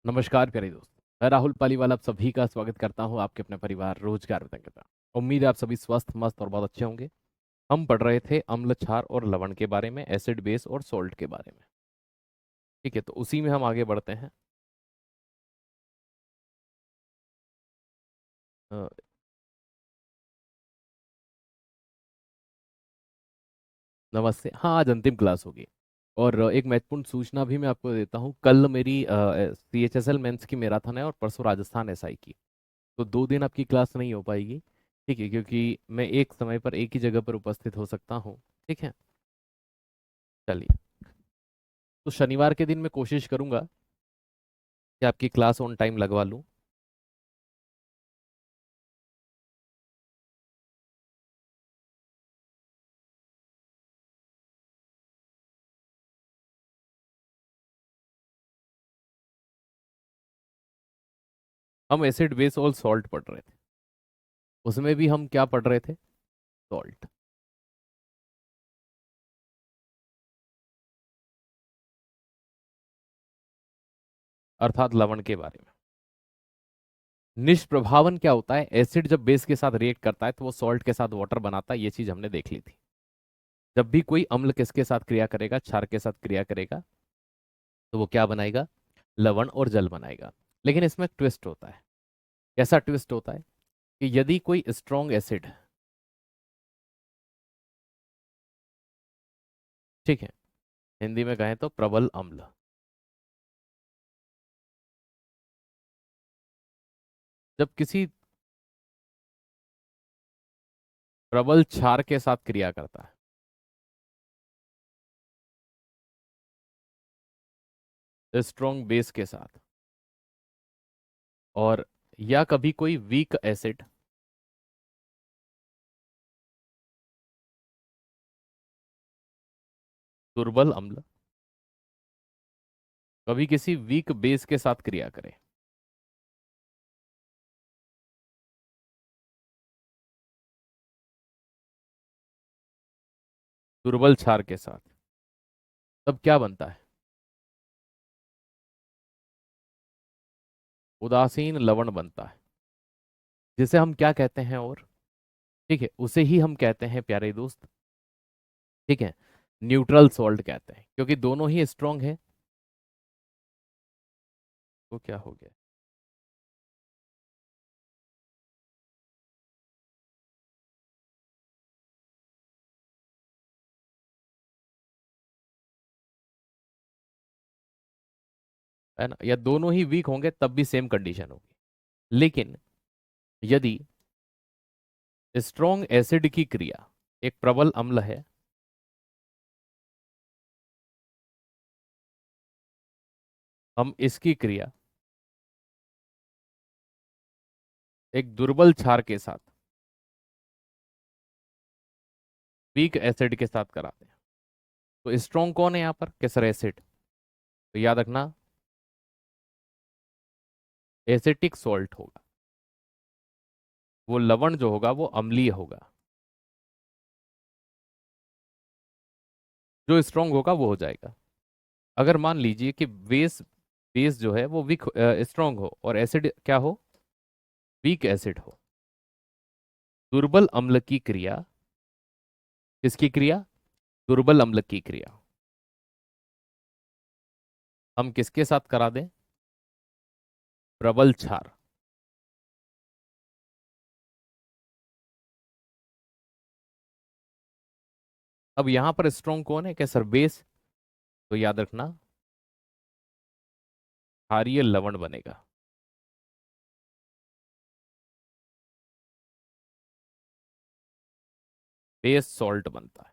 नमस्कार प्यारे दोस्त। मैं राहुल पालीवाल आप सभी का स्वागत करता हूं आपके अपने परिवार रोजगार वितरण के साथ। उम्मीद है आप सभी स्वस्थ मस्त और बहुत अच्छे होंगे। हम पढ़ रहे थे अम्ल क्षार और लवण के बारे में, एसिड बेस और सॉल्ट के बारे में। ठीक है, तो उसी में हम आगे बढ़ते हैं। अ, नमस्ते। हाँ, आज अंतिम क्लास होगी। और एक महत्वपूर्ण सूचना भी मैं आपको देता हूँ। कल मेरी CHSL मेंस की मैराथन है और परसों राजस्थान SI की। तो 2 दिन आपकी क्लास नहीं हो पाएगी। ठीक है, क्योंकि मैं एक समय पर एक ही जगह पर उपस्थित हो सकता हूँ। ठीक है, चलिए। तो शनिवार के दिन मैं कोशिश करूंगा कि आपकी क्लास ऑन टाइम लगवा लूं। हम एसिड बेस और सॉल्ट पढ़ रहे थे। उसमें भी हम क्या पढ़ रहे थे? सॉल्ट। अर्थात लवण के बारे में। निष्प्रभावन क्या होता है? एसिड जब बेस के साथ रिएक्ट करता है तो वो सॉल्ट के साथ वाटर बनाता है। ये चीज हमने देख ली थी। जब भी कोई अम्ल किसके साथ क्रिया करेगा, क्षार के साथ क्रिया करेगा, तो वो क्या बनाएगा? लवण और जल बनाएगा। लेकिन इसमें ट्विस्ट होता है। कैसा ट्विस्ट होता है? कि यदि कोई स्ट्रॉन्ग एसिड, ठीक है, हिंदी में कहें तो प्रबल अम्ल, जब किसी प्रबल क्षार के साथ क्रिया करता है, स्ट्रॉन्ग बेस के साथ, और या कभी कोई वीक एसिड, दुर्बल अम्ल, कभी किसी वीक बेस के साथ क्रिया करे, दुर्बल क्षार के साथ, तब क्या बनता है? उदासीन लवण बनता है। जिसे हम क्या कहते हैं? और ठीक है, उसे ही हम कहते हैं प्यारे दोस्त, ठीक है, न्यूट्रल सॉल्ट कहते हैं, क्योंकि दोनों ही स्ट्रांग है। तो क्या हो गया? है ना? या दोनों ही वीक होंगे तब भी सेम कंडीशन होगी। लेकिन यदि स्ट्रॉन्ग एसिड की क्रिया एक प्रबल अम्ल है, हम इसकी क्रिया एक दुर्बल क्षार के साथ, वीक एसिड के साथ कराते हैं, तो स्ट्रॉन्ग कौन है यहाँ पर? केसर एसिड। तो याद रखना, एसिटिक सॉल्ट होगा। वो लवण जो होगा वो अम्लीय होगा। जो स्ट्रॉन्ग होगा वो हो जाएगा। अगर मान लीजिए कि बेस बेस जो है वो वीक स्ट्रॉन्ग हो और एसिड क्या हो? वीक एसिड हो। दुर्बल अम्ल की क्रिया, किसकी क्रिया? दुर्बल अम्ल की क्रिया हम किसके साथ करा दें? प्रबल क्षार। अब यहां पर स्ट्रॉन्ग कौन है? क्या सर? बेस। तो याद रखना, क्षारीय लवण बनेगा। बेस सॉल्ट बनता है।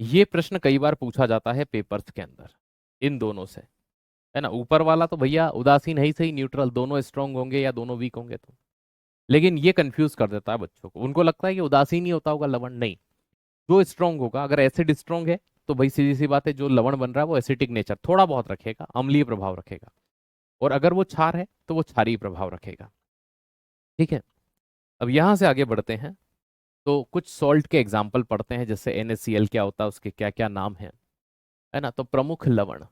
ये प्रश्न कई बार पूछा जाता है पेपर्स के अंदर, इन दोनों से। है ना? ऊपर वाला तो भैया उदासीन है ही सही, न्यूट्रल, दोनों स्ट्रांग होंगे या दोनों वीक होंगे तो। लेकिन ये कंफ्यूज कर देता है बच्चों को। उनको लगता है कि उदासीन ही होता होगा लवण। नहीं, जो स्ट्रांग होगा, अगर एसिड स्ट्रांग है तो भाई सीधी सी बात है, जो लवण बन रहा है वो एसिटिक नेचर थोड़ा बहुत रखेगा, अम्लीय प्रभाव रखेगा। और अगर वो क्षार है तो वो क्षारीय प्रभाव रखेगा। ठीक है, अब यहां से आगे बढ़ते हैं। तो कुछ सॉल्ट के एग्जाम्पल पढ़ते हैं, जैसे NaCl क्या होता है, उसके क्या क्या नाम है। है ना? तो प्रमुख लवण,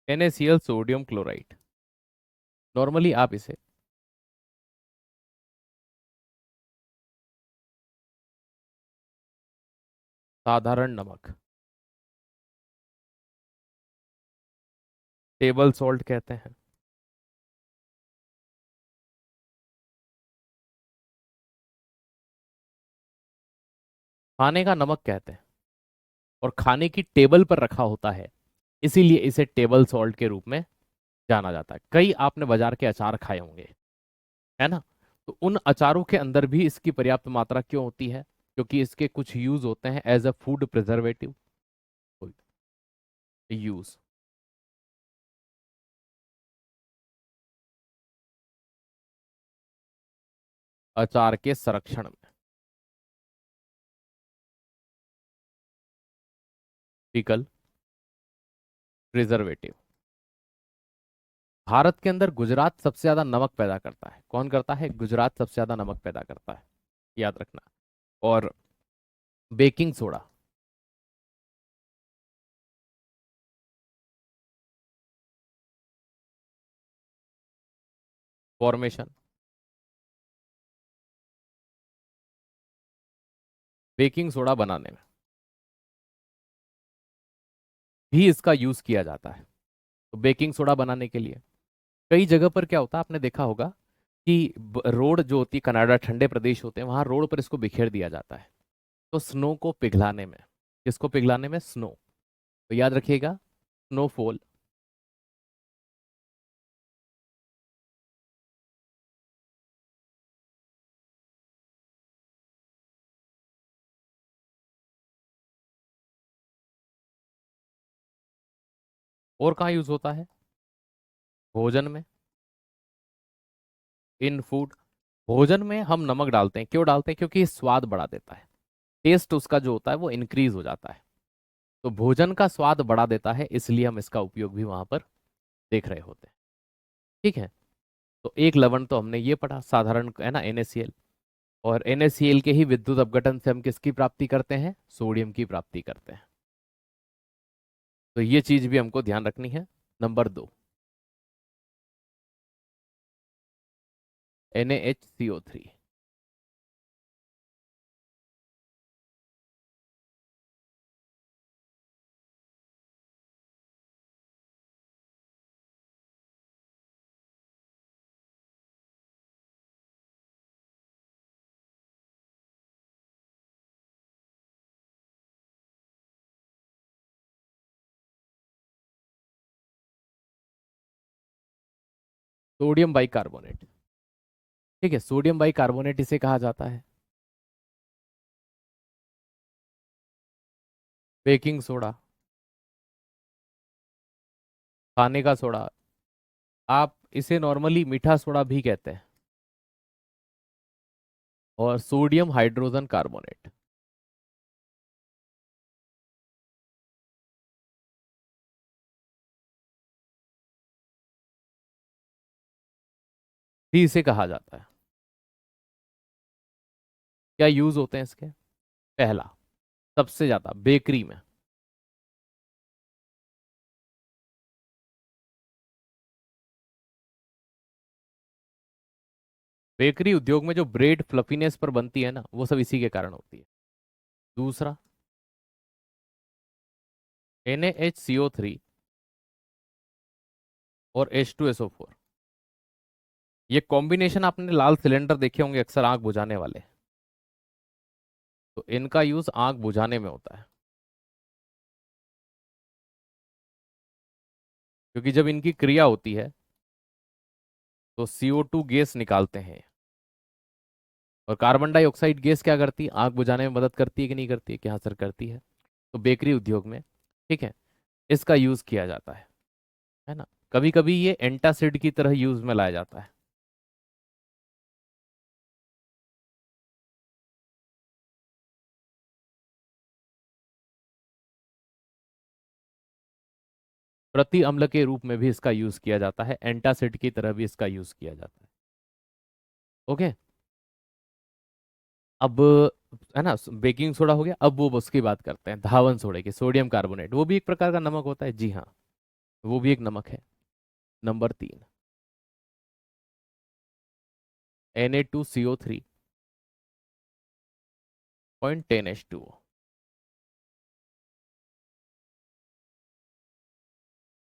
NaCl सोडियम क्लोराइड। नॉर्मली आप इसे साधारण नमक, टेबल सॉल्ट कहते हैं। खाने का नमक कहते हैं, और खाने की टेबल पर रखा होता है, इसीलिए इसे टेबल सॉल्ट के रूप में जाना जाता है। कई आपने बाजार के अचार खाए होंगे, है ना? तो उन अचारों के अंदर भी इसकी पर्याप्त मात्रा क्यों होती है? क्योंकि इसके कुछ यूज होते हैं as a food preservative use, अचार के संरक्षण में, पिकल, प्रिजर्वेटिव। भारत के अंदर गुजरात सबसे ज्यादा नमक पैदा करता है। कौन करता है? गुजरात सबसे ज्यादा नमक पैदा करता है, याद रखना। और baking soda, formation, baking soda बनाने में भी इसका यूज किया जाता है। तो बेकिंग सोडा बनाने के लिए कई जगह पर क्या होता है, आपने देखा होगा कि रोड जो होती है, कनाडा ठंडे प्रदेश होते हैं, वहां रोड पर इसको बिखेर दिया जाता है। तो स्नो को पिघलाने में, किसको पिघलाने में? स्नो। तो याद रखिएगा, स्नोफॉल। और कहाँ यूज होता है? भोजन में, इन फूड। भोजन में हम नमक डालते हैं, क्यों डालते हैं? क्योंकि स्वाद बढ़ा देता है, टेस्ट उसका जो होता है वो इंक्रीज हो जाता है। तो भोजन का स्वाद बढ़ा देता है, इसलिए हम इसका उपयोग भी वहां पर देख रहे होते हैं। ठीक है। तो एक लवण तो हमने ये पढ़ा, साधारण है ना, NaCl। और NaCl के ही विद्युत अपघटन से हम किसकी प्राप्ति करते हैं? सोडियम की प्राप्ति करते हैं। तो ये चीज भी हमको ध्यान रखनी है। Number 2, NaHCO3। Sodium bicarbonate. ठीक है, सोडियम बाइकार्बोनेट इसे कहा जाता है। बेकिंग सोडा, खाने का सोडा, आप इसे नॉर्मली मीठा सोडा भी कहते हैं। और सोडियम हाइड्रोजन कार्बोनेट, भी इसे कहा जाता है। क्या यूज होते हैं इसके? पहला, सबसे ज्यादा बेकरी में। बेकरी उद्योग में जो ब्रेड फ्लफीनेस पर बनती है ना, वो सब इसी के कारण होती है। दूसरा, NaHCO3 और H2SO4। ये कॉम्बिनेशन आपने लाल सिलेंडर देखे होंगे अक्सर, आंख बुझाने वाले। तो इनका यूज आंख बुझाने में होता है, क्योंकि जब इनकी क्रिया होती है तो CO2 गैस निकालते हैं। और कार्बन डाइऑक्साइड गैस क्या करती है? आग बुझाने में मदद करती है कि नहीं करती है? क्या असर करती है? तो बेकरी उद्योग में, ठीक है, इसका यूज किया जाता है ना। कभी कभी ये एंटासिड की तरह यूज में लाया जाता है। प्रति अम्ल के रूप में भी इसका यूज किया जाता है, एंटासिड की तरह भी इसका यूज किया जाता है। ओके। अब, है ना, बेकिंग सोडा हो गया। अब वो उसकी बात करते हैं धावन सोडे की, सोडियम कार्बोनेट। वो भी एक प्रकार का नमक होता है, जी हाँ। वो भी एक नमक है। Number 3, Na2CO3 0.10H2O।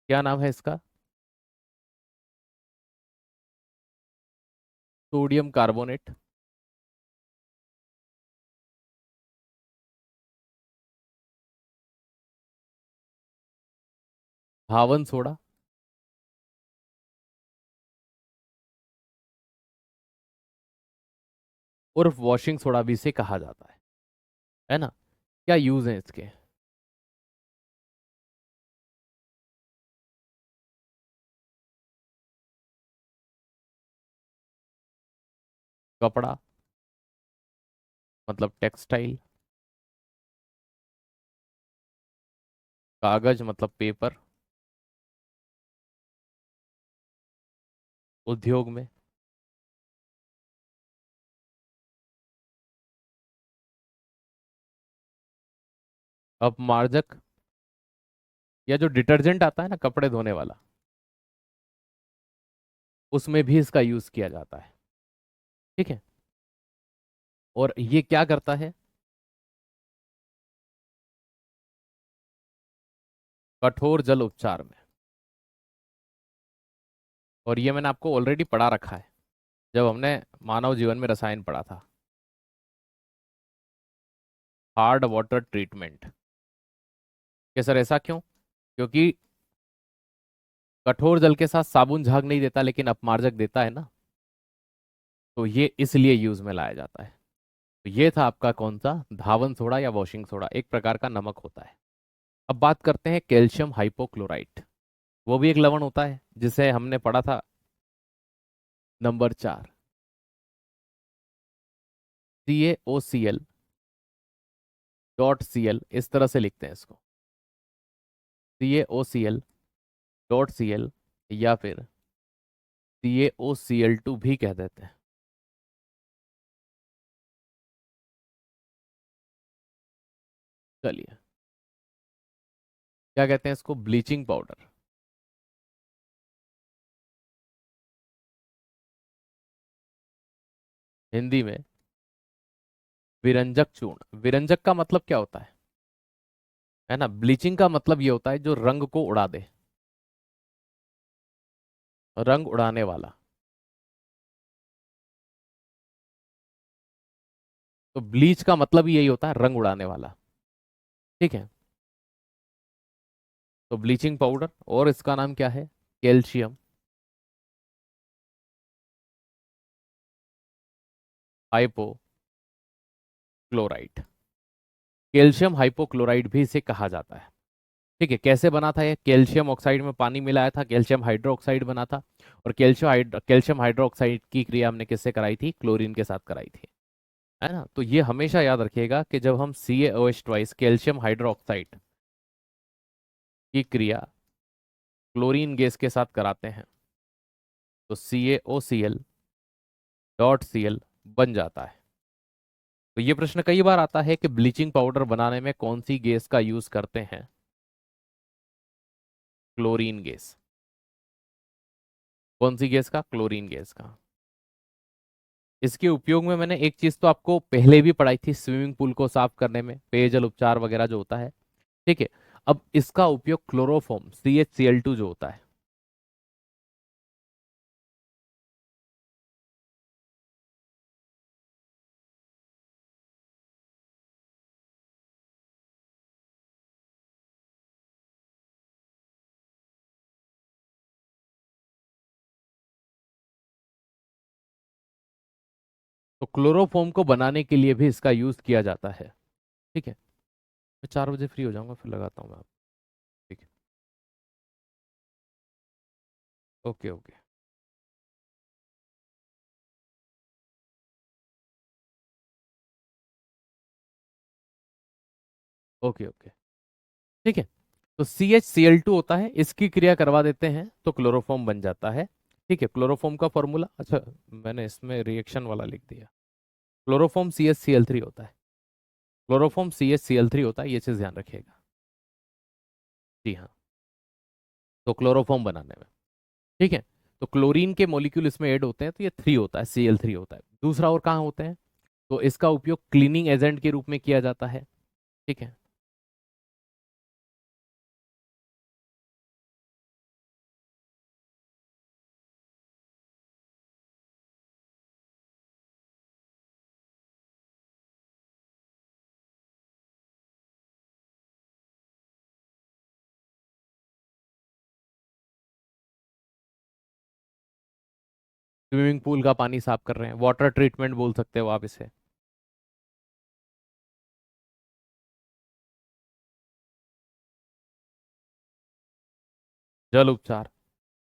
क्या नाम है इसका? Sodium carbonate. धावन सोडा। उर्फ वॉशिंग सोडा भी इसे कहा जाता है ना? क्या यूज है इसके? कपड़ा मतलब टेक्सटाइल। कागज मतलब पेपर। उद्योग में। अपमार्जक, या जो डिटर्जेंट आता है ना कपड़े धोने वाला, उसमें भी इसका यूज किया जाता है। ठीक है। और ये क्या करता है? कठोर जल उपचार में। और ये मैंने आपको ऑलरेडी पढ़ा रखा है जब हमने मानव जीवन में रसायन पढ़ा था। Hard water treatment. कि सर ऐसा क्यों? क्योंकि कठोर जल के साथ साबुन झाग नहीं देता लेकिन अपमार्जक देता है ना, तो ये इसलिए यूज में लाया जाता है। तो ये था आपका कौन सा? धावन सोडा या वॉशिंग सोडा, एक प्रकार का नमक होता है। अब बात करते हैं कैल्शियम हाइपोक्लोराइट। वो भी एक लवण होता है जिसे हमने पढ़ा था। नंबर 4, CaOCl.Cl, इस तरह से लिखते हैं इसको। CaOCl.Cl, या फिर CaOCl2 भी कह देते हैं। चलिए, क्या कहते हैं इसको? Bleaching powder. हिंदी में विरंजक चूर्ण। विरंजक का मतलब क्या होता है ना? ब्लीचिंग का मतलब ये होता है जो रंग को उड़ा दे, रंग उड़ाने वाला। तो ब्लीच का मतलब ही यही होता है, रंग उड़ाने वाला। ठीक है। तो ब्लीचिंग पाउडर, और इसका नाम क्या है? Calcium hypochlorite. कैल्शियम हाइपोक्लोराइट भी इसे कहा जाता है। ठीक है। कैसे बना था ये? कैल्शियम ऑक्साइड में पानी मिलाया था, कैल्शियम हाइड्रोक्साइड बना था। और कैल्शियम हाइड्रोक्साइड की क्रिया हमने किससे कराई थी? क्लोरीन के साथ कराई थी, है ना? तो ये हमेशा याद रखिएगा कि जब हम CaOH ट्वाइस कैल्शियम हाइड्रोक्साइड की क्रिया क्लोरीन गैस के साथ कराते हैं तो CaOCl.Cl बन जाता है। तो ये प्रश्न कई बार आता है कि ब्लीचिंग पाउडर बनाने में कौन सी गैस का यूज करते हैं? Chlorine gas. कौन सी गैस का? क्लोरीन गैस का। इसके उपयोग में मैंने एक चीज तो आपको पहले भी पढ़ाई थी, स्विमिंग पूल को साफ करने में, पेयजल उपचार वगैरह जो होता है। ठीक है। अब इसका उपयोग क्लोरोफॉर्म CHCl2 जो होता है। तो क्लोरोफॉर्म को बनाने के लिए भी इसका यूज किया जाता है। ठीक है। मैं 4 बजे फ्री हो जाऊंगा, फिर लगाता हूँ मैं आप। ठीक है। Okay okay. Okay okay. ठीक है। तो CHCl2 होता है, इसकी क्रिया करवा देते हैं तो क्लोरोफॉर्म बन जाता है। ठीक है। क्लोरोफॉर्म का फॉर्मूला, अच्छा मैंने इसमें रिएक्शन वाला लिख दिया। क्लोरोफॉर्म CHCl3 होता है। क्लोरोफॉर्म CHCl3 होता है, ये चीज ध्यान रखिएगा। जी हाँ। तो क्लोरोफॉर्म बनाने में। ठीक है। तो क्लोरीन के मॉलिक्यूल इसमें ऐड होते हैं, तो ये 3 होता है, Cl3 होता है। दूसरा और कहाँ होते हैं, तो इसका उपयोग क्लीनिंग एजेंट के रूप में किया जाता है। ठीक है। स्विमिंग पूल का पानी साफ कर रहे हैं, वाटर ट्रीटमेंट बोल सकते हो आप इसे। जल उपचार,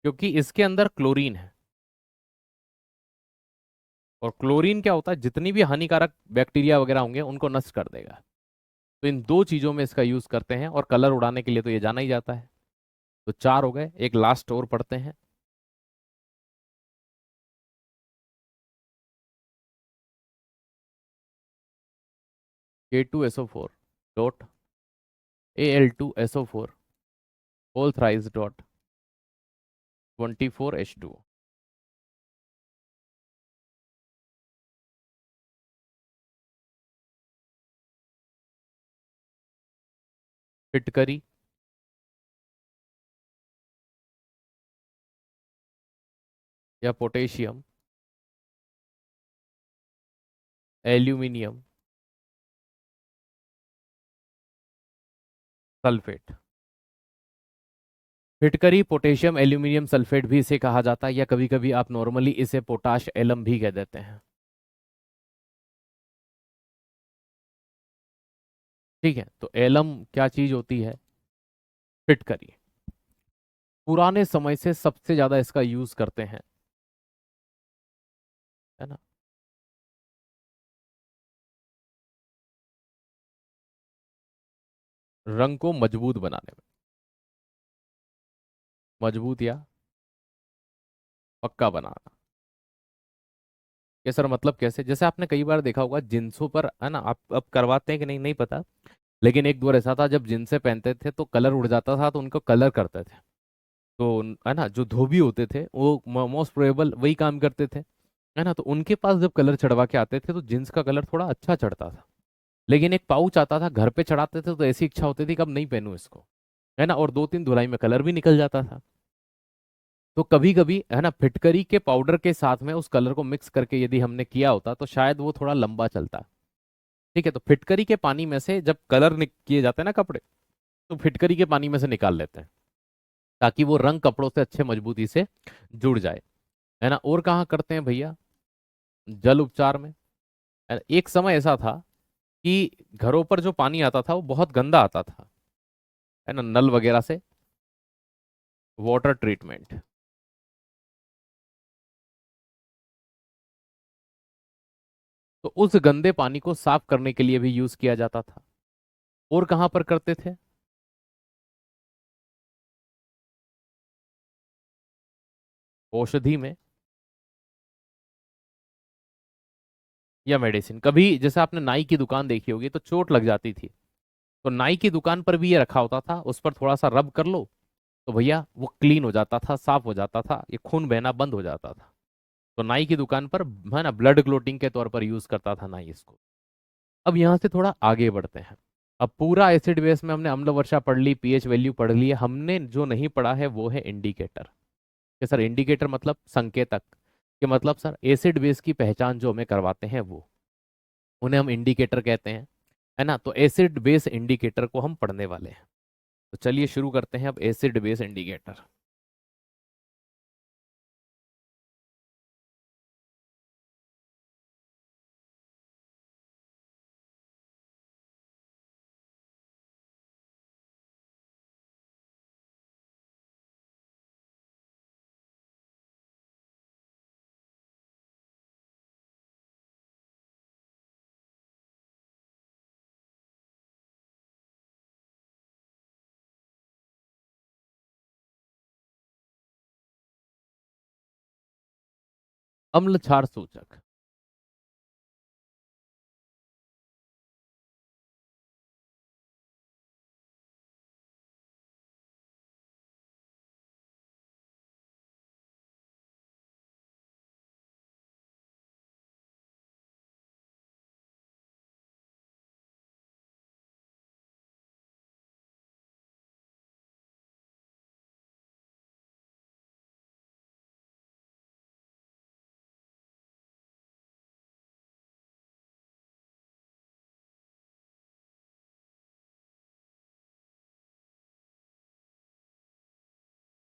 क्योंकि इसके अंदर क्लोरीन है। और क्लोरीन क्या होता है, जितनी भी हानिकारक बैक्टीरिया वगैरह होंगे उनको नष्ट कर देगा। तो इन दो चीजों में इसका यूज करते हैं, और कलर उड़ाने के लिए तो ये जाना ही जाता है। तो 4 हो गए, एक लास्ट और पढ़ते हैं। K2SO4 dot Al2SO4 whole thrice dot 24H2O। फिटकरी या पोटेशियम एल्यूमिनियम सल्फेट। फिटकरी पोटेशियम एल्यूमिनियम सल्फेट भी इसे कहा जाता है, या कभी कभी आप नॉर्मली इसे पोटाश एलम भी कह देते हैं। ठीक है। तो एलम क्या चीज होती है, फिटकरी। पुराने समय से सबसे ज्यादा इसका यूज करते हैं, है ना, रंग को मजबूत बनाने में। मजबूत या पक्का बनाना। ये सर मतलब कैसे, जैसे आपने कई बार देखा होगा जिन्सों पर, है ना, आप अब करवाते हैं कि नहीं नहीं पता, लेकिन एक दौर ऐसा था जब जिनसे पहनते थे तो कलर उड़ जाता था, तो उनको कलर करते थे। तो है ना, जो धोबी होते थे वो मोस्ट प्रोबेबल वही काम करते थे, है ना। तो उनके पास जब कलर चढ़वा के आते थे तो जींस का कलर थोड़ा अच्छा चढ़ता था। लेकिन एक पाउच आता था, घर पे चढ़ाते थे तो ऐसी इच्छा होती थी कब नहीं पहनूं इसको, है ना, और 2-3 धुलाई में कलर भी निकल जाता था। तो कभी कभी, है ना, फिटकरी के पाउडर के साथ में उस कलर को मिक्स करके यदि हमने किया होता तो शायद वो थोड़ा लंबा चलता। ठीक है। तो फिटकरी के पानी में से जब कलर किए जाते हैं ना कपड़े, तो फिटकरी के पानी में से निकाल लेते हैं, ताकि वो रंग कपड़ों से अच्छे मजबूती से जुड़ जाए, है ना। और कहाँ करते हैं भैया, जल उपचार में। एक समय ऐसा था कि घरों पर जो पानी आता था वो बहुत गंदा आता था, है ना, नल वगैरह से। वाटर ट्रीटमेंट, तो उस गंदे पानी को साफ करने के लिए भी यूज किया जाता था। और कहाँ पर करते थे, औषधि में या मेडिसिन। कभी जैसे आपने नाई की दुकान देखी होगी तो चोट लग जाती थी, तो नाई की दुकान पर भी ये रखा होता था, उस पर थोड़ा सा रब कर लो तो भैया वो क्लीन हो जाता था, साफ हो जाता था, ये खून बहना बंद हो जाता था। तो नाई की दुकान पर, है ना, ब्लड क्लोटिंग के तौर पर यूज करता था नाई इसको। अब यहाँ से थोड़ा आगे बढ़ते हैं। अब पूरा एसिड बेस में हमने अम्ल वर्षा पढ़ ली, पीएच वैल्यू पढ़ ली है, हमने जो नहीं पढ़ा है वो है इंडिकेटर। कि सर इंडिकेटर मतलब संकेतक, कि मतलब सर एसिड बेस की पहचान जो हमें करवाते हैं वो, उन्हें हम इंडिकेटर कहते हैं, है ना। तो एसिड बेस इंडिकेटर को हम पढ़ने वाले हैं। तो चलिए शुरू करते हैं अब एसिड बेस इंडिकेटर। अम्ल क्षार सूचक।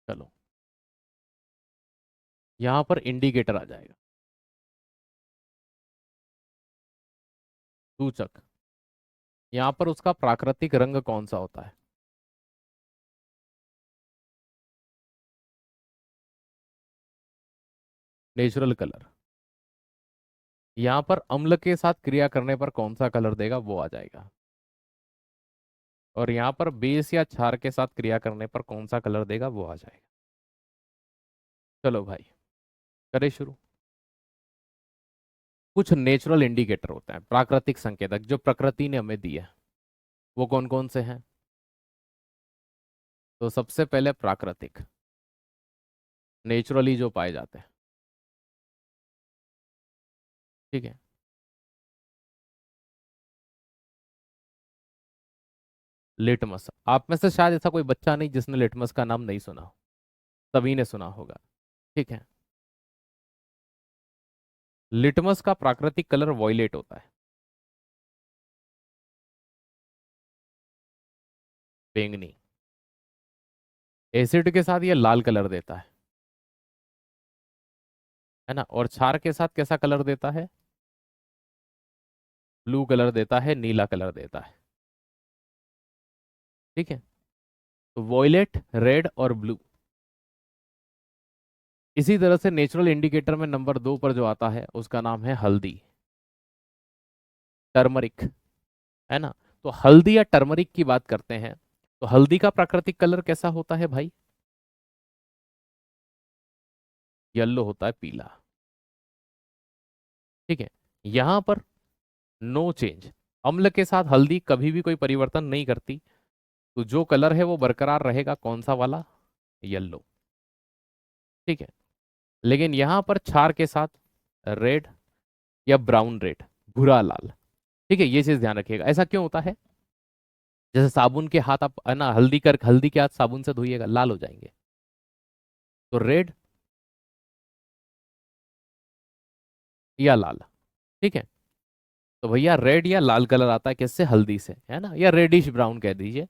चलो, यहां पर इंडिकेटर आ जाएगा, सूचक। यहां पर उसका प्राकृतिक रंग कौन सा होता है? Natural colour. यहां पर अम्ल के साथ क्रिया करने पर कौन सा कलर देगा, वो आ जाएगा। और यहां पर बेस या क्षार के साथ क्रिया करने पर कौन सा कलर देगा, वो आ जाएगा। चलो भाई, करें शुरू। कुछ नेचुरल इंडिकेटर होते हैं, प्राकृतिक संकेतक, जो प्रकृति ने हमें दिए हैं। वो कौन कौन से हैं? तो सबसे पहले प्राकृतिक, नेचुरली जो पाए जाते हैं। ठीक है। लिटमस, आप में से शायद ऐसा कोई बच्चा नहीं जिसने लिटमस का नाम नहीं सुना हो, सभी ने सुना होगा। ठीक है। लिटमस का प्राकृतिक कलर वॉयलेट होता है, बैंगनी। एसिड के साथ ये लाल कलर देता है ना। और क्षार के साथ कैसा कलर देता है? ब्लू कलर देता है, नीला कलर देता है। ठीक है। तो वॉयलेट, रेड और ब्लू। इसी तरह से नेचुरल इंडिकेटर में नंबर 2 पर जो आता है उसका नाम है हल्दी, टर्मरिक, है ना। तो हल्दी या टर्मरिक की बात करते हैं, तो हल्दी का प्राकृतिक कलर कैसा होता है भाई? येलो होता है, पीला। ठीक है। यहां पर नो चेंज, अम्ल के साथ हल्दी कभी भी कोई परिवर्तन नहीं करती, तो जो कलर है वो बरकरार रहेगा, कौन सा वाला? येलो। ठीक है। लेकिन यहां पर क्षार के साथ रेड या ब्राउन रेड, भूरा लाल। ठीक है, ये चीज ध्यान रखिएगा। ऐसा क्यों होता है? जैसे साबुन के हाथ आप, है ना, हल्दी के हाथ साबुन से धोइएगा, लाल हो जाएंगे। तो रेड या लाल। ठीक है। तो भैया रेड या लाल कलर आता है किससे? हल्दी से, है ना, या रेडिश ब्राउन कह दीजिए।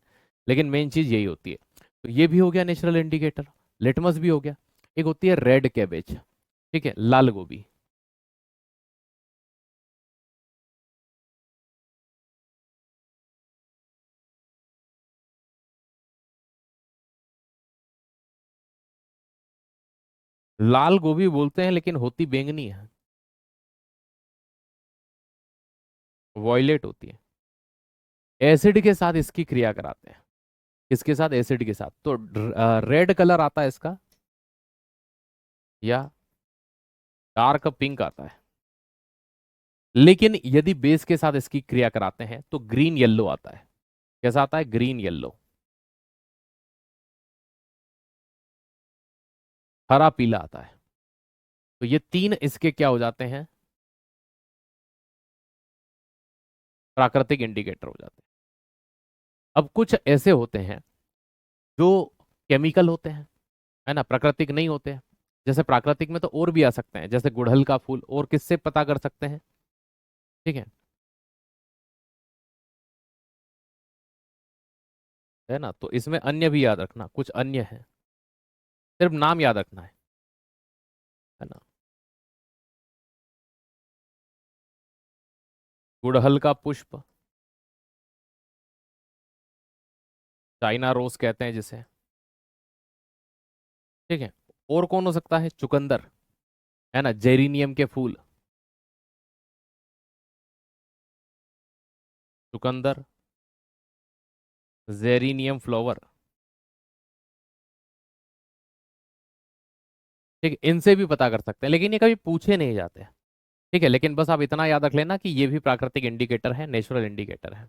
लेकिन मेन चीज यही होती है। तो ये भी हो गया नेचुरल इंडिकेटर, लिटमस भी हो गया। एक होती है रेड कैबेज, ठीक है, लाल गोभी। लाल गोभी बोलते हैं लेकिन होती बैंगनी है, वॉयलेट होती है। एसिड के साथ इसकी क्रिया कराते हैं, किसके साथ? एसिड के साथ। तो रेड कलर आता है इसका, या डार्क पिंक आता है। लेकिन यदि बेस के साथ इसकी क्रिया कराते हैं तो ग्रीन येलो आता है। कैसा आता है? ग्रीन येलो, हरा पीला आता है। तो ये तीन इसके क्या हो जाते हैं? प्राकृतिक इंडिकेटर हो जाते हैं। अब कुछ ऐसे होते हैं जो केमिकल होते हैं, है ना, प्राकृतिक नहीं होते हैं। जैसे प्राकृतिक में तो और भी आ सकते हैं, जैसे गुड़हल का फूल, और किससे पता कर सकते हैं? ठीक है ना। तो इसमें अन्य भी याद रखना, कुछ अन्य है, सिर्फ नाम याद रखना है ना। गुड़हल का पुष्प, चाइना रोज कहते हैं जिसे। ठीक है। और कौन हो सकता है? चुकंदर, है ना, जेरिनियम के फूल। चुकंदर, जेरिनियम फ्लावर। ठीक है, इनसे भी पता कर सकते हैं, लेकिन ये कभी पूछे नहीं जाते। ठीक है, लेकिन बस आप इतना याद रख लेना कि ये भी प्राकृतिक इंडिकेटर है, नेचुरल इंडिकेटर है।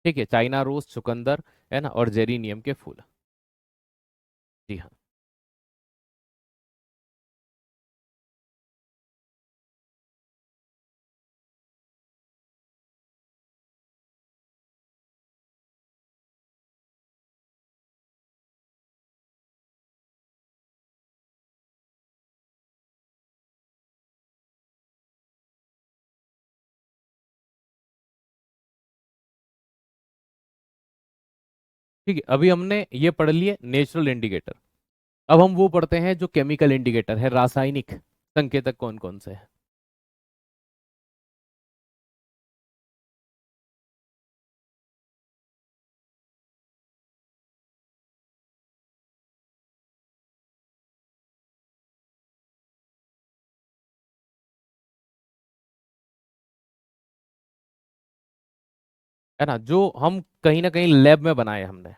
ठीक है, चाइना रोज, चुकंदर, है ना, और जेरिनियम के फूल। जी हाँ। ठीक है, अभी हमने ये पढ़ लिए नेचुरल इंडिकेटर। अब हम वो पढ़ते हैं जो केमिकल इंडिकेटर है, रासायनिक संकेतक कौन कौन से हैं। है ना, जो हम कहीं ना कहीं लैब में बनाए हमने।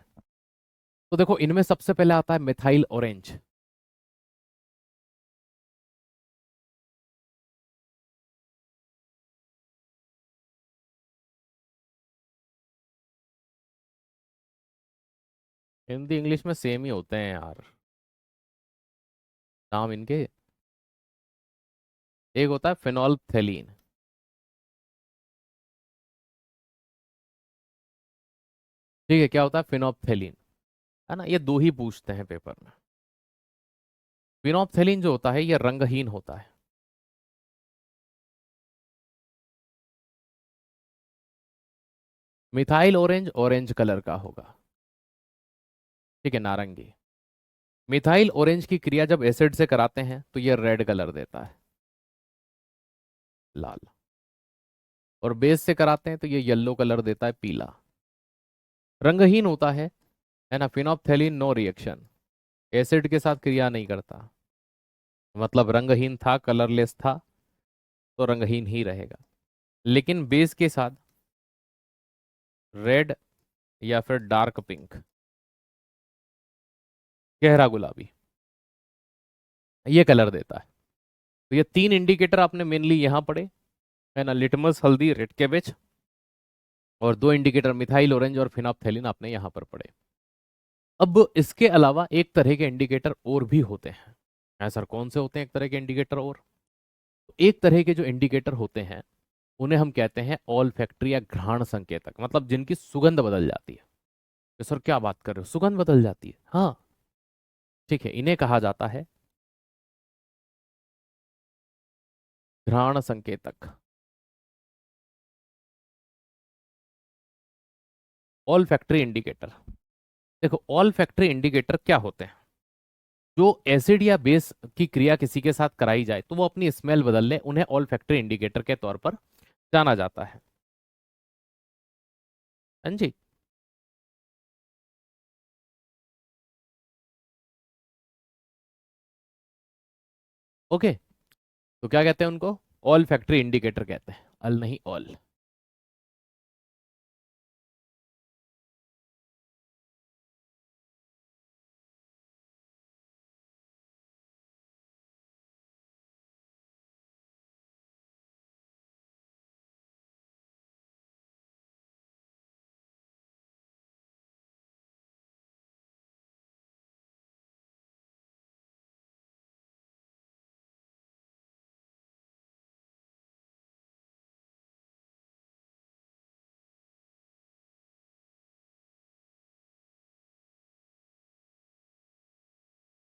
तो देखो इनमें सबसे पहले आता है मिथाइल ऑरेंज। हिंदी इंग्लिश में सेम ही होते हैं यार नाम इनके। एक होता है फिनोल्फथेलीन। ठीक है, क्या होता है फिनोल्फथेलीन। है ना, ये दो ही पूछते हैं पेपर में। फिनोल्फथेलीन जो होता है ये रंगहीन होता है। मिथाइल ऑरेंज ऑरेंज कलर का होगा। ठीक है, नारंगी। मिथाइल ऑरेंज की क्रिया जब एसिड से कराते हैं तो ये रेड कलर देता है, लाल। और बेस से कराते हैं तो ये येलो कलर देता है, पीला। रंगहीन होता है ना। फिनोल्फथेलीन नो रिएक्शन, एसिड के साथ क्रिया नहीं करता। मतलब रंगहीन था, कलरलेस था, तो रंगहीन ही रहेगा। लेकिन बेस के साथ रेड या फिर डार्क पिंक, गहरा गुलाबी, ये कलर देता है। तो ये तीन इंडिकेटर आपने मेनली यहां पढ़े, है ना, लिटमस, हल्दी, रेड कैबेज। और दो इंडिकेटर मिथाइल ऑरेंज और फिनोल्फथेलीन आपने यहां पर पढ़े। अब इसके अलावा एक तरह के इंडिकेटर और भी होते हैं। सर कौन से होते हैं एक तरह के इंडिकेटर और? तो एक तरह के जो इंडिकेटर होते हैं उन्हें हम कहते हैं ऑल फैक्ट्री या घ्राण संकेतक, मतलब जिनकी सुगंध बदल जाती है। तो सर क्या बात कर रहे हो, सुगंध बदल जाती है? हाँ, ठीक है, इन्हें कहा जाता है घ्राण संकेतक। All factory indicator. देखो ऑल फैक्ट्री इंडिकेटर क्या होते हैं? जो एसिड या बेस की क्रिया किसी के साथ कराई जाए तो वो अपनी स्मेल बदल ले, उन्हें ऑल फैक्ट्री इंडिकेटर के तौर पर जाना जाता है। हाँ जी। ओके, तो क्या कहते हैं उनको? ऑल फैक्ट्री इंडिकेटर कहते हैं, अल नहीं all.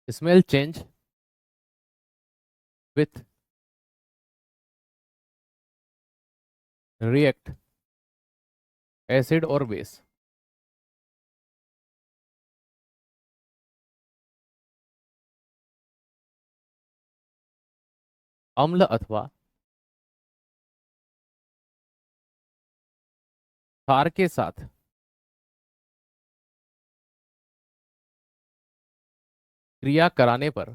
Smell change with react acid और बेस। अम्ल अथवा क्षार के साथ क्रिया कराने पर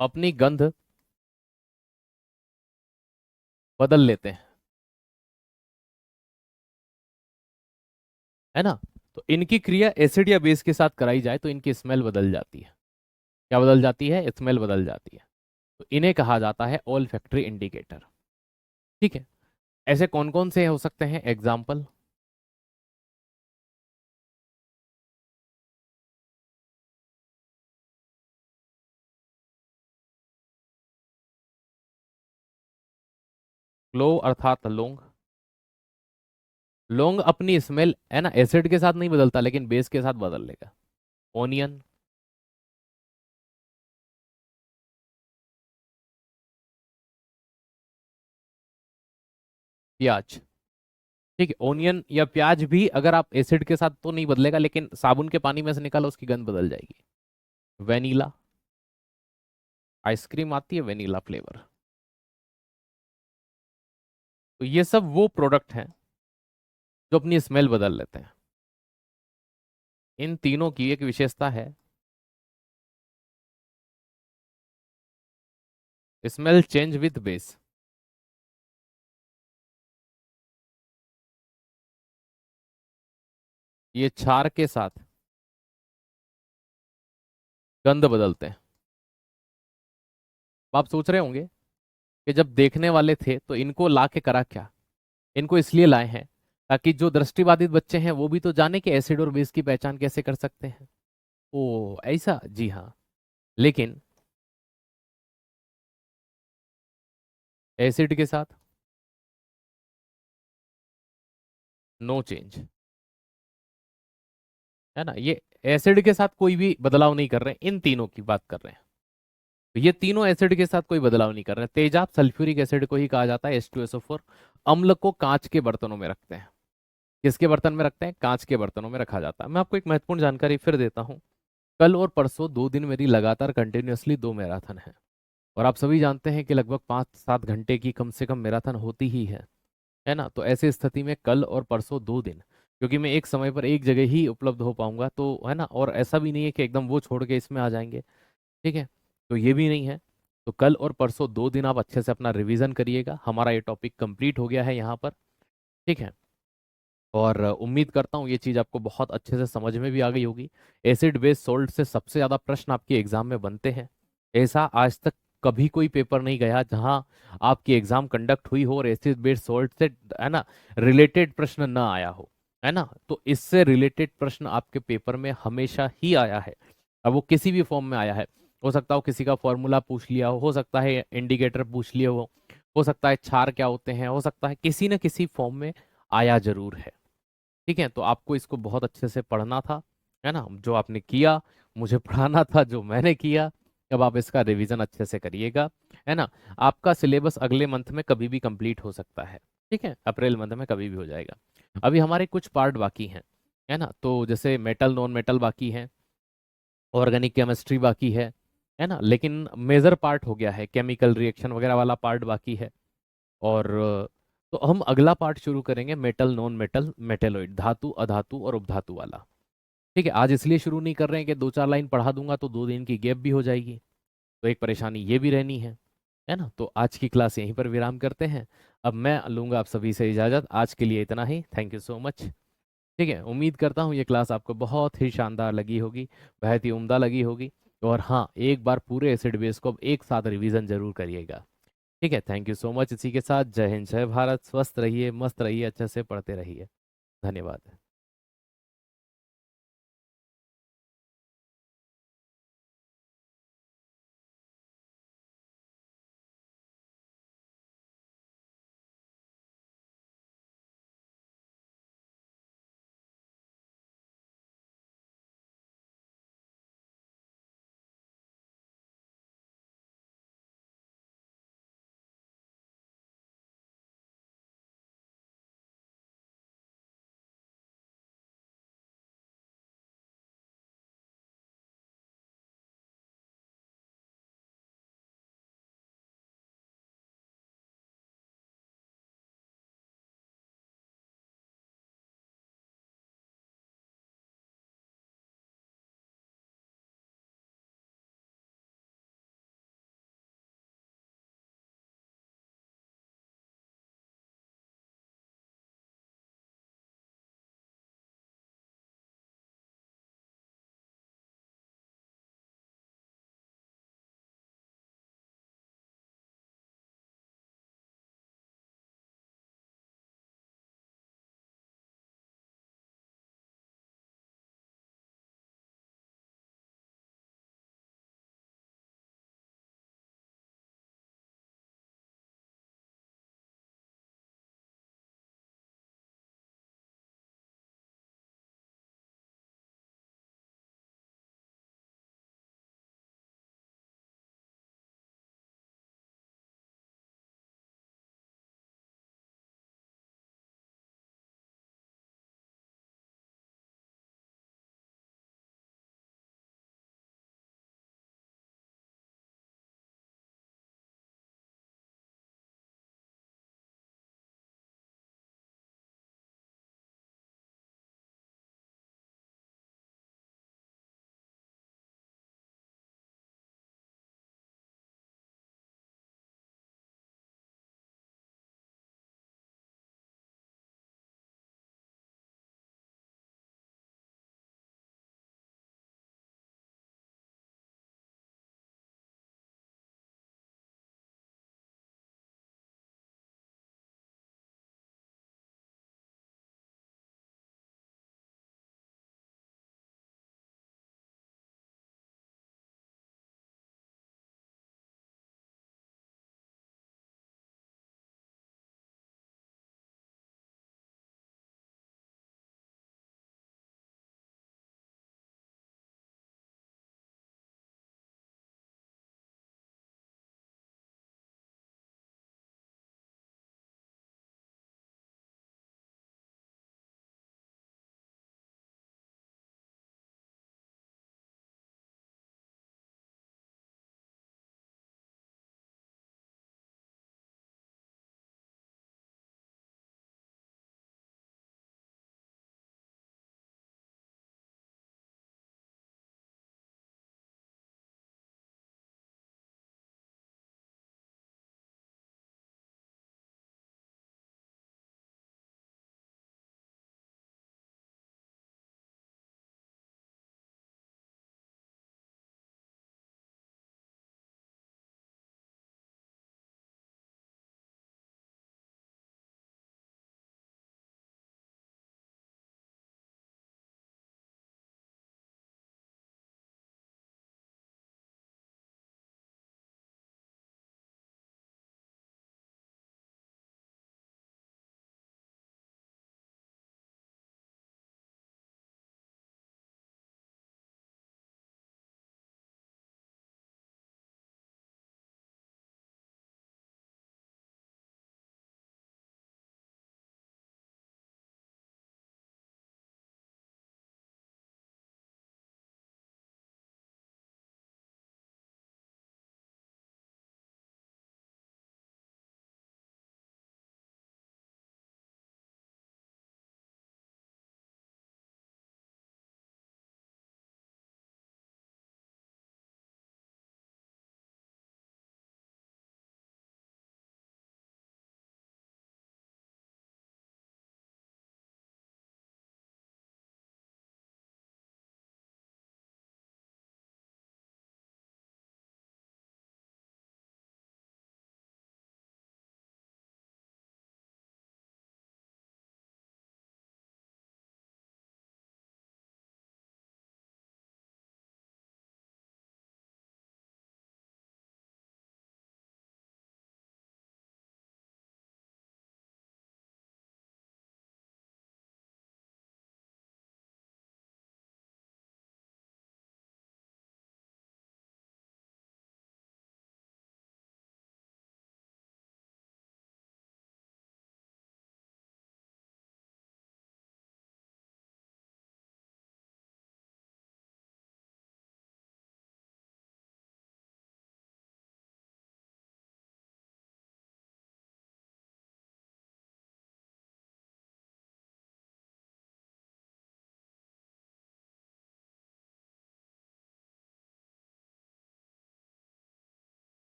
अपनी गंध बदल लेते हैं। है ना, तो इनकी क्रिया एसिड या बेस के साथ कराई जाए तो इनकी स्मेल बदल जाती है। क्या बदल जाती है? स्मेल बदल जाती है। तो इन्हें कहा जाता है ऑल फैक्ट्री इंडिकेटर। ठीक है, ऐसे कौन कौन से हो सकते हैं एग्जाम्पल? क्लोव अर्थात लौंग। लौंग अपनी स्मेल है ना एसिड के साथ नहीं बदलता लेकिन बेस के साथ बदल लेगा। ओनियन। प्याज। ठीक है, ओनियन या प्याज भी अगर आप एसिड के साथ तो नहीं बदलेगा, लेकिन साबुन के पानी में से निकालो उसकी गंध बदल जाएगी। वेनिला, आइसक्रीम आती है वेनिला फ्लेवर। तो ये सब वो प्रोडक्ट हैं जो अपनी स्मेल बदल लेते हैं। इन तीनों की एक विशेषता है, स्मेल चेंज विथ बेस। ये क्षार के साथ गंध बदलते हैं। अब आप सोच रहे होंगे कि जब देखने वाले थे तो इनको ला के करा क्या। इनको इसलिए लाए हैं ताकि जो दृष्टिबाधित बच्चे हैं वो भी तो जाने कि एसिड और बेस की पहचान कैसे कर सकते हैं। ओ ऐसा, जी हाँ। लेकिन एसिड के साथ नो चेंज, है ना। ये एसिड के साथ कोई भी बदलाव नहीं कर रहे हैं, इन तीनों की बात कर रहे हैं। तो ये तीनों एसिड के साथ कोई बदलाव नहीं कर रहे हैं। तेजाब सल्फ्यूरिक एसिड को ही कहा जाता है H2SO4। अम्ल को कांच के बर्तनों में रखते हैं। किसके बर्तन में रखते हैं? कांच के बर्तनों में रखा जाता है। मैं आपको एक महत्वपूर्ण जानकारी फिर देता हूँ। कल और परसों 2 दिन मेरी लगातार कंटिन्यूअसली 2 मैराथन है। और आप सभी जानते हैं कि लगभग 5-7 घंटे की कम से कम मैराथन होती ही है ना। तो ऐसी स्थिति में कल और परसों 2 दिन, क्योंकि मैं एक समय पर एक जगह ही उपलब्ध हो पाऊंगा, तो है ना। और ऐसा भी नहीं है कि एकदम वो छोड़ के इसमें आ जाएंगे, ठीक है। तो ये भी नहीं है। तो कल और परसों 2 दिन आप अच्छे से अपना रिवीजन करिएगा। हमारा ये टॉपिक कंप्लीट हो गया है यहाँ पर, ठीक है। और उम्मीद करता हूँ ये चीज़ आपको बहुत अच्छे से समझ में भी आ गई होगी। एसिड बेस सोल्ट से सबसे ज़्यादा प्रश्न आपके एग्जाम में बनते हैं। ऐसा आज तक कभी कोई पेपर नहीं गया जहां आपकी एग्जाम कंडक्ट हुई हो और एसिड बेस सोल्ट से, है ना, रिलेटेड प्रश्न ना आया हो, है ना। तो इससे रिलेटेड प्रश्न आपके पेपर में हमेशा ही आया है। अब वो किसी भी फॉर्म में आया है। हो सकता हो किसी का फॉर्मूला पूछ लिया हो सकता है इंडिकेटर पूछ लिया हो सकता है क्षार क्या होते हैं, हो सकता है किसी न किसी फॉर्म में आया जरूर है, ठीक है। तो आपको इसको बहुत अच्छे से पढ़ना था, है ना। जो आपने किया, मुझे पढ़ाना था जो मैंने किया। अब आप इसका रिवीजन अच्छे से करिएगा, है ना। आपका सिलेबस अगले मंथ में कभी भी कंप्लीट हो सकता है, ठीक है। अप्रैल मंथ में कभी भी हो जाएगा। अभी हमारे कुछ पार्ट बाकी हैं, है ना। तो जैसे मेटल नॉन मेटल बाकी है, ऑर्गेनिक केमिस्ट्री बाकी है ना। लेकिन मेजर पार्ट हो गया है, केमिकल रिएक्शन वगैरह वाला पार्ट बाकी है। और तो हम अगला पार्ट शुरू करेंगे मेटल नॉन मेटल मेटेलॉइड, धातु अधातु और उपधातु वाला, ठीक है। आज इसलिए शुरू नहीं कर रहे हैं कि 2-4 लाइन पढ़ा दूंगा तो 2 दिन की गैप भी हो जाएगी, तो एक परेशानी ये भी रहनी है ना। तो आज की क्लास यहीं पर विराम करते हैं। अब मैं लूंगा आप सभी से इजाज़त। आज के लिए इतना ही। थैंक यू सो मच, ठीक है। उम्मीद करता हूँ ये क्लास आपको बहुत ही शानदार लगी होगी, बहुत ही उम्दा लगी होगी। और हाँ, एक बार पूरे एसिड बेस को अब एक साथ रिवीजन जरूर करिएगा, ठीक है। Thank you so much. इसी के साथ जय हिंद, जय भारत। स्वस्थ रहिए, मस्त रहिए, अच्छे से पढ़ते रहिए। धन्यवाद।